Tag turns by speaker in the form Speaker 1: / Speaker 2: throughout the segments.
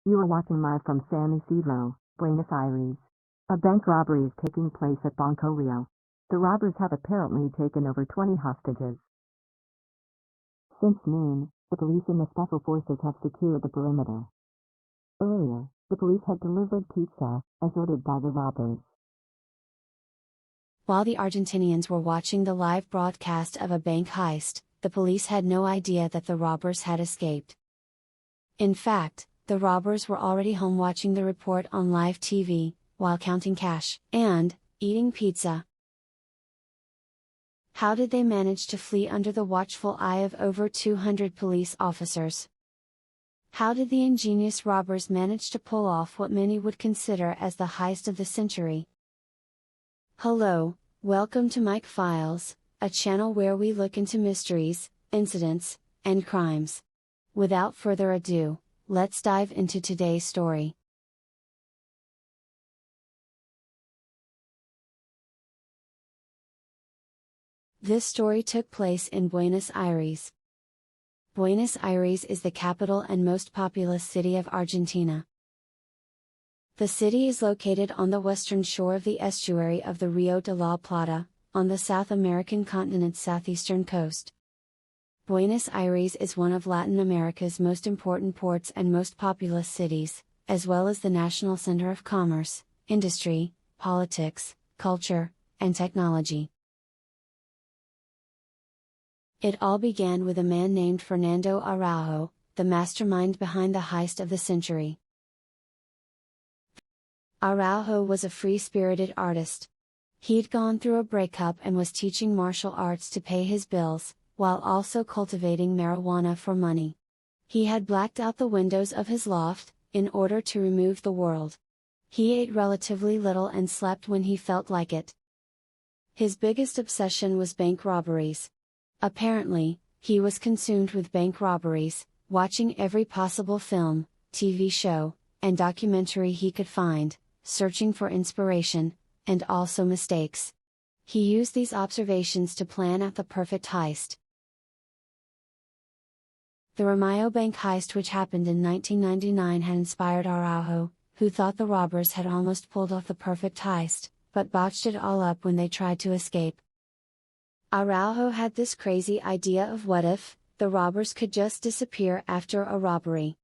Speaker 1: You are watching live from San Isidro, Buenos Aires. A bank robbery is taking place at Banco Rio. The robbers have apparently taken over 20 hostages. Since noon, the police and the special forces have secured the perimeter. Earlier, the police had delivered pizza, as ordered by the robbers.
Speaker 2: While the Argentinians were watching the live broadcast of a bank heist, the police had no idea that the robbers had escaped. In fact, the robbers were already home watching the report on live TV, while counting cash and eating pizza. How did they manage to flee under the watchful eye of over 200 police officers? How did the ingenious robbers manage to pull off what many would consider as the heist of the century? Hello, welcome to Mike Files, a channel where we look into mysteries, incidents, and crimes. Without further ado, let's dive into today's story. This story took place in Buenos Aires. Buenos Aires is the capital and most populous city of Argentina. The city is located on the western shore of the estuary of the Rio de la Plata, on the South American continent's southeastern coast. Buenos Aires is one of Latin America's most important ports and most populous cities, as well as the national center of commerce, industry, politics, culture, and technology. It all began with a man named Fernando Araujo, the mastermind behind the heist of the century. Araujo was a free-spirited artist. He'd gone through a breakup and was teaching martial arts to pay his bills, while also cultivating marijuana for money. He had blacked out the windows of his loft, in order to remove the world. He ate relatively little and slept when he felt like it. His biggest obsession was bank robberies. Apparently, he was consumed with bank robberies, watching every possible film, TV show, and documentary he could find, searching for inspiration, and also mistakes. He used these observations to plan out the perfect heist. The Ramayo Bank heist, which happened in 1999, had inspired Araujo, who thought the robbers had almost pulled off the perfect heist, but botched it all up when they tried to escape. Araujo had this crazy idea of what if the robbers could just disappear after a robbery.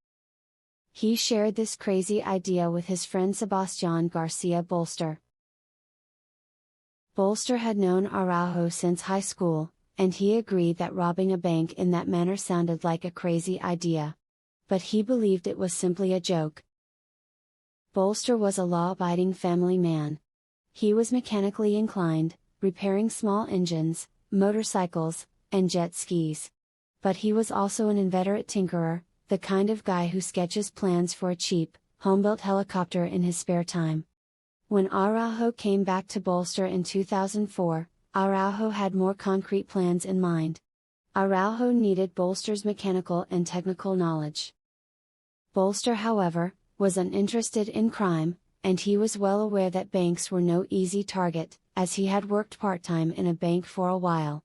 Speaker 2: He shared this crazy idea with his friend Sebastian Garcia Bolster. Bolster had known Araujo since high school, and he agreed that robbing a bank in that manner sounded like a crazy idea. But he believed it was simply a joke. Bolster was a law-abiding family man. He was mechanically inclined, repairing small engines, motorcycles, and jet skis. But he was also an inveterate tinkerer, the kind of guy who sketches plans for a cheap, home-built helicopter in his spare time. When Araujo came back to Bolster in 2004, Araujo had more concrete plans in mind. Araujo needed Bolster's mechanical and technical knowledge. Bolster, however, was uninterested in crime, and he was well aware that banks were no easy target, as he had worked part-time in a bank for a while.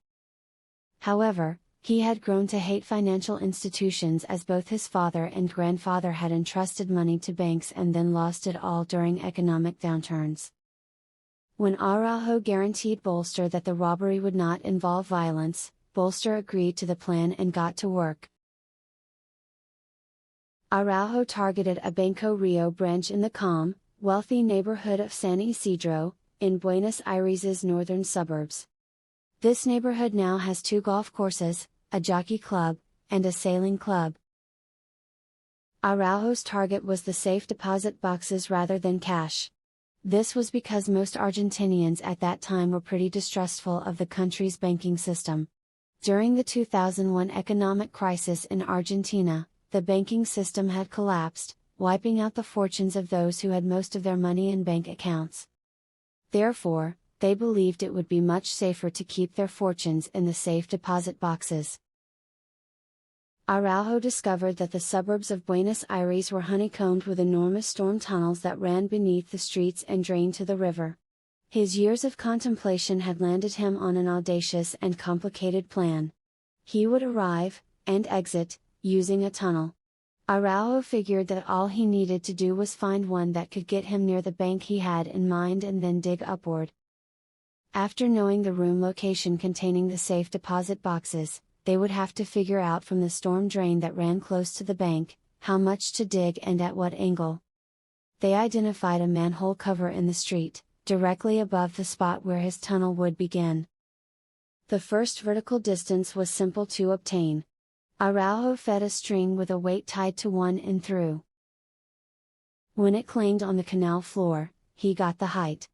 Speaker 2: However, he had grown to hate financial institutions, as both his father and grandfather had entrusted money to banks and then lost it all during economic downturns. When Araujo guaranteed Bolster that the robbery would not involve violence, Bolster agreed to the plan and got to work. Araujo targeted a Banco Rio branch in the calm, wealthy neighborhood of San Isidro, in Buenos Aires's northern suburbs. This neighborhood now has 2 golf courses, a jockey club, and a sailing club. Araujo's target was the safe deposit boxes rather than cash. This was because most Argentinians at that time were pretty distrustful of the country's banking system. During the 2001 economic crisis in Argentina, the banking system had collapsed, wiping out the fortunes of those who had most of their money in bank accounts. Therefore, they believed it would be much safer to keep their fortunes in the safe deposit boxes. Araujo discovered that the suburbs of Buenos Aires were honeycombed with enormous storm tunnels that ran beneath the streets and drained to the river. His years of contemplation had landed him on an audacious and complicated plan. He would arrive, and exit, using a tunnel. Araujo figured that all he needed to do was find one that could get him near the bank he had in mind and then dig upward. After knowing the room location containing the safe deposit boxes, they would have to figure out from the storm drain that ran close to the bank, how much to dig and at what angle. They identified a manhole cover in the street, directly above the spot where his tunnel would begin. The first vertical distance was simple to obtain. Araujo fed a string with a weight tied to one end through. When it clanged on the canal floor, he got the height.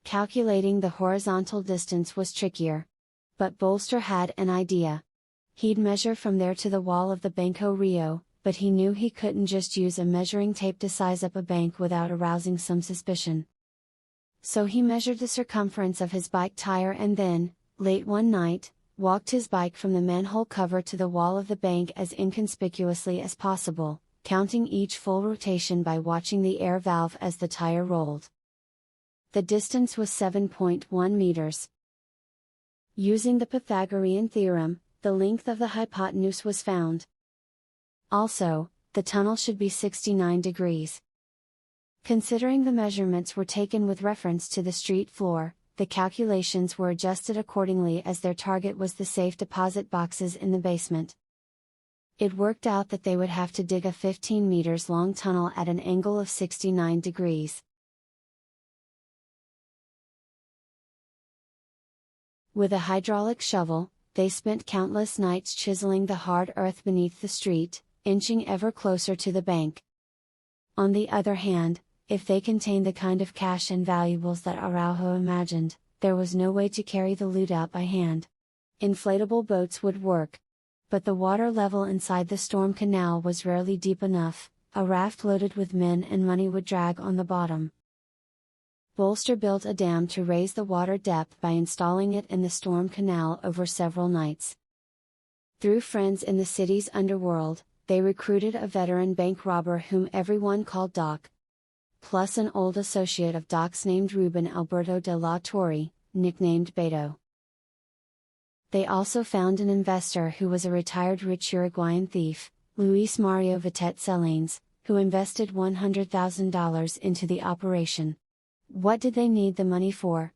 Speaker 2: Calculating the horizontal distance was trickier. But Bolster had an idea. He'd measure from there to the wall of the Banco Rio, but he knew he couldn't just use a measuring tape to size up a bank without arousing some suspicion. So he measured the circumference of his bike tire and then, late one night, walked his bike from the manhole cover to the wall of the bank as inconspicuously as possible, counting each full rotation by watching the air valve as the tire rolled. The distance was 7.1 meters. Using the Pythagorean theorem, the length of the hypotenuse was found. Also, the tunnel should be 69 degrees. Considering the measurements were taken with reference to the street floor, the calculations were adjusted accordingly as their target was the safe deposit boxes in the basement. It worked out that they would have to dig a 15 meters long tunnel at an angle of 69 degrees. With a hydraulic shovel, they spent countless nights chiseling the hard earth beneath the street, inching ever closer to the bank. On the other hand, if they contained the kind of cash and valuables that Araujo imagined, there was no way to carry the loot out by hand. Inflatable boats would work. But the water level inside the storm canal was rarely deep enough. A raft loaded with men and money would drag on the bottom. Bolster built a dam to raise the water depth by installing it in the storm canal over several nights. Through friends in the city's underworld, they recruited a veteran bank robber whom everyone called Doc. Plus an old associate of Doc's named Ruben Alberto de la Torre, nicknamed Beto. They also found an investor who was a retired rich Uruguayan thief, Luis Mario Vitet Celanes, who invested $100,000 into the operation. What did they need the money for?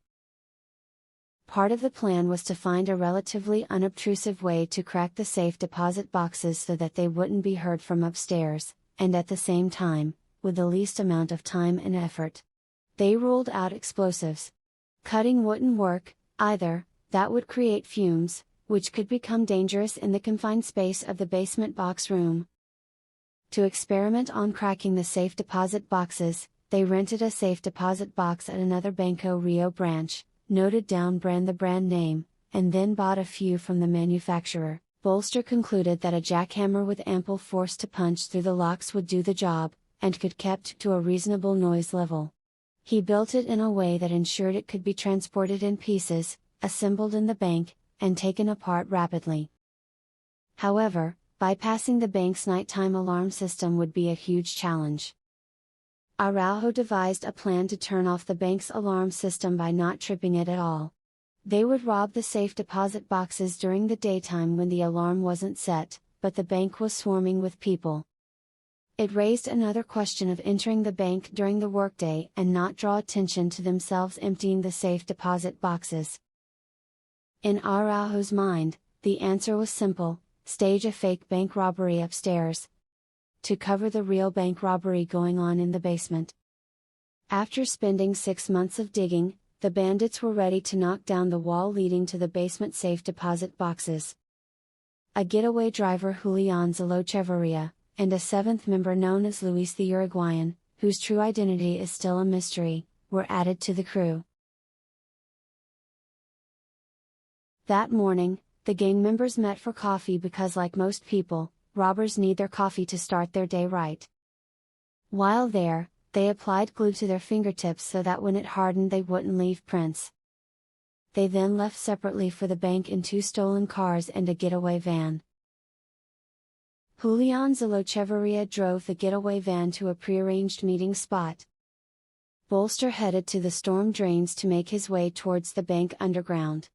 Speaker 2: Part of the plan was to find a relatively unobtrusive way to crack the safe deposit boxes so that they wouldn't be heard from upstairs, and at the same time, with the least amount of time and effort. They ruled out explosives. Cutting wouldn't work, either. That would create fumes, which could become dangerous in the confined space of the basement box room. To experiment on cracking the safe deposit boxes, they rented a safe deposit box at another Banco Rio branch, noted down the brand name, and then bought a few from the manufacturer. Bolster concluded that a jackhammer with ample force to punch through the locks would do the job, and could kept to a reasonable noise level. He built it in a way that ensured it could be transported in pieces, assembled in the bank, and taken apart rapidly. However, bypassing the bank's nighttime alarm system would be a huge challenge. Araujo devised a plan to turn off the bank's alarm system by not tripping it at all. They would rob the safe deposit boxes during the daytime when the alarm wasn't set, but the bank was swarming with people. It raised another question of entering the bank during the workday and not draw attention to themselves emptying the safe deposit boxes. In Araujo's mind, the answer was simple: stage a fake bank robbery upstairs, to cover the real bank robbery going on in the basement. After spending 6 months of digging, the bandits were ready to knock down the wall leading to the basement safe deposit boxes. A getaway driver, Julián Zalochevarria, and a seventh member known as Luis the Uruguayan, whose true identity is still a mystery, were added to the crew. That morning, the gang members met for coffee because, like most people, robbers need their coffee to start their day right. While there, they applied glue to their fingertips so that when it hardened they wouldn't leave prints. They then left separately for the bank in 2 stolen cars and a getaway van. Julián Zalochevarria drove the getaway van to a prearranged meeting spot. Bolster headed to the storm drains to make his way towards the bank underground.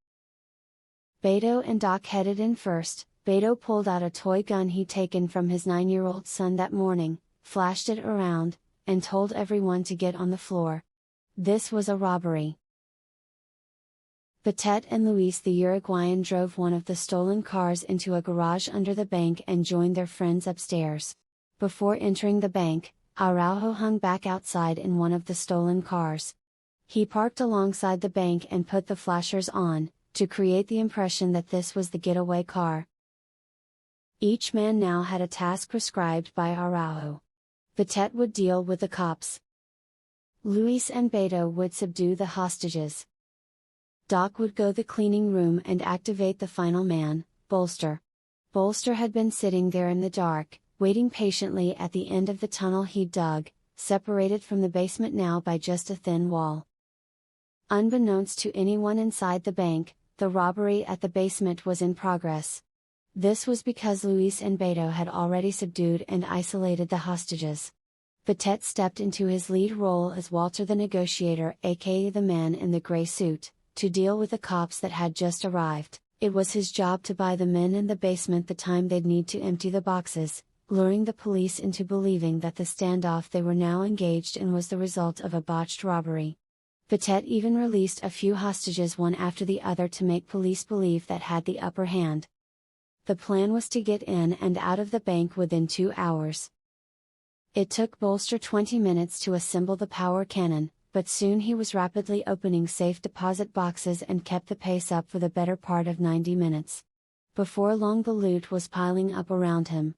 Speaker 2: Beto and Doc headed in first, Beto pulled out a toy gun he'd taken from his 9-year-old son that morning, flashed it around, and told everyone to get on the floor. This was a robbery. Betet and Luis the Uruguayan drove one of the stolen cars into a garage under the bank and joined their friends upstairs. Before entering the bank, Araujo hung back outside in one of the stolen cars. He parked alongside the bank and put the flashers on, to create the impression that this was the getaway car. Each man now had a task prescribed by Araujo. Betet would deal with the cops. Luis and Beto would subdue the hostages. Doc would go the cleaning room and activate the final man, Bolster. Bolster had been sitting there in the dark, waiting patiently at the end of the tunnel he'd dug, separated from the basement now by just a thin wall. Unbeknownst to anyone inside the bank, the robbery at the basement was in progress. This was because Luis and Beto had already subdued and isolated the hostages. Betet stepped into his lead role as Walter the Negotiator, aka the man in the gray suit, to deal with the cops that had just arrived. It was his job to buy the men in the basement the time they'd need to empty the boxes, luring the police into believing that the standoff they were now engaged in was the result of a botched robbery. Betet even released a few hostages one after the other to make police believe that had the upper hand. The plan was to get in and out of the bank within 2 hours. It took Bolster 20 minutes to assemble the power cannon, but soon he was rapidly opening safe deposit boxes and kept the pace up for the better part of 90 minutes. Before long the loot was piling up around him.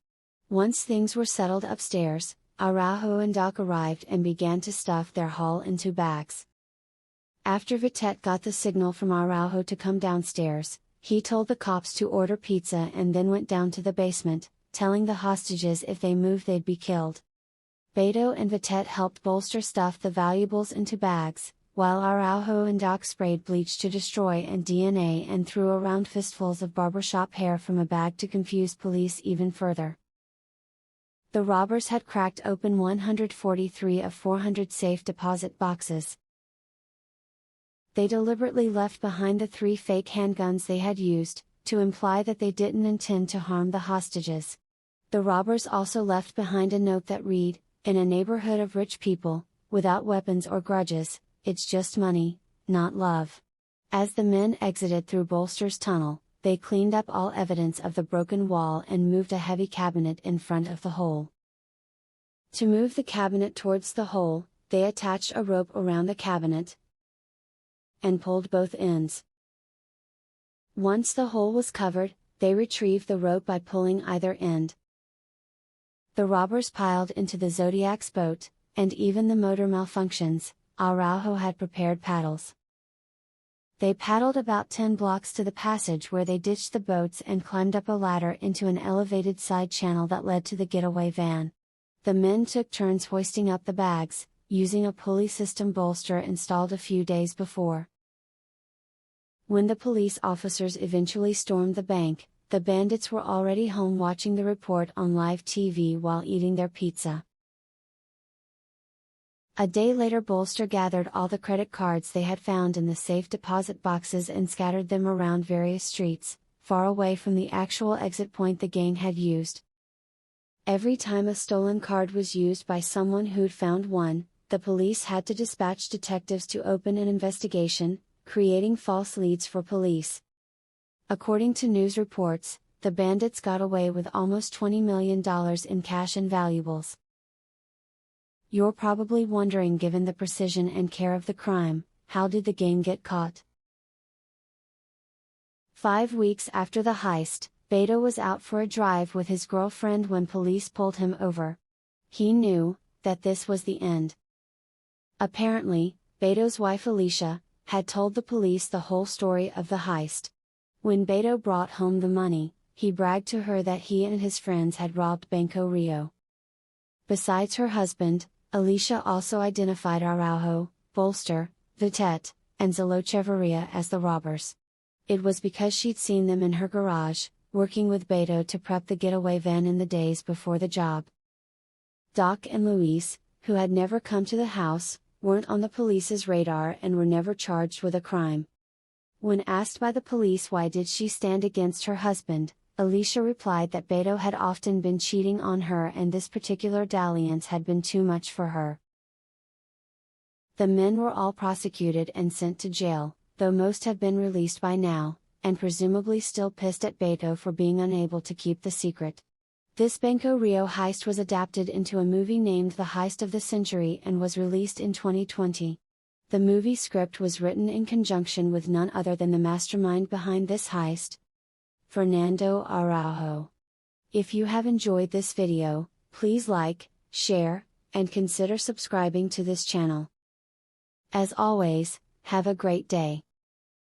Speaker 2: Once things were settled upstairs, Araujo and Doc arrived and began to stuff their haul into bags. After Betet got the signal from Araujo to come downstairs, he told the cops to order pizza and then went down to the basement, telling the hostages if they moved they'd be killed. Beto and Betet helped Bolster stuff the valuables into bags, while Araujo and Doc sprayed bleach to destroy and DNA and threw around fistfuls of barbershop hair from a bag to confuse police even further. The robbers had cracked open 143 of 400 safe deposit boxes. They deliberately left behind the 3 fake handguns they had used, to imply that they didn't intend to harm the hostages. The robbers also left behind a note that read, "In a neighborhood of rich people, without weapons or grudges, it's just money, not love." As the men exited through Bolster's tunnel, they cleaned up all evidence of the broken wall and moved a heavy cabinet in front of the hole. To move the cabinet towards the hole, they attached a rope around the cabinet and pulled both ends. Once the hole was covered, they retrieved the rope by pulling either end. The robbers piled into the Zodiac's boat, and even the motor malfunctions, Araujo had prepared paddles. They paddled about 10 blocks to the passage where they ditched the boats and climbed up a ladder into an elevated side channel that led to the getaway van. The men took turns hoisting up the bags, using a pulley system Bolster installed a few days before. When the police officers eventually stormed the bank, the bandits were already home watching the report on live TV while eating their pizza. A day later Bolster gathered all the credit cards they had found in the safe deposit boxes and scattered them around various streets, far away from the actual exit point the gang had used. Every time a stolen card was used by someone who'd found one, the police had to dispatch detectives to open an investigation, creating false leads for police. According to news reports, the bandits got away with almost $20 million in cash and valuables. You're probably wondering, given the precision and care of the crime, how did the gang get caught? 5 weeks after the heist, Beto was out for a drive with his girlfriend when police pulled him over. He knew that this was the end. Apparently, Beto's wife Alicia had told the police the whole story of the heist. When Beto brought home the money, he bragged to her that he and his friends had robbed Banco Rio. Besides her husband, Alicia also identified Araujo, Bolster, Betet, and Zalochevarria as the robbers. It was because she'd seen them in her garage, working with Beto to prep the getaway van in the days before the job. Doc and Luis, who had never come to the house, weren't on the police's radar and were never charged with a crime. When asked by the police why did she stand against her husband, Alicia replied that Beto had often been cheating on her and this particular dalliance had been too much for her. The men were all prosecuted and sent to jail, though most have been released by now, and presumably still pissed at Beto for being unable to keep the secret. This Banco Rio heist was adapted into a movie named The Heist of the Century and was released in 2020. The movie script was written in conjunction with none other than the mastermind behind this heist, Fernando Araujo. If you have enjoyed this video, please like, share, and consider subscribing to this channel. As always, have a great day.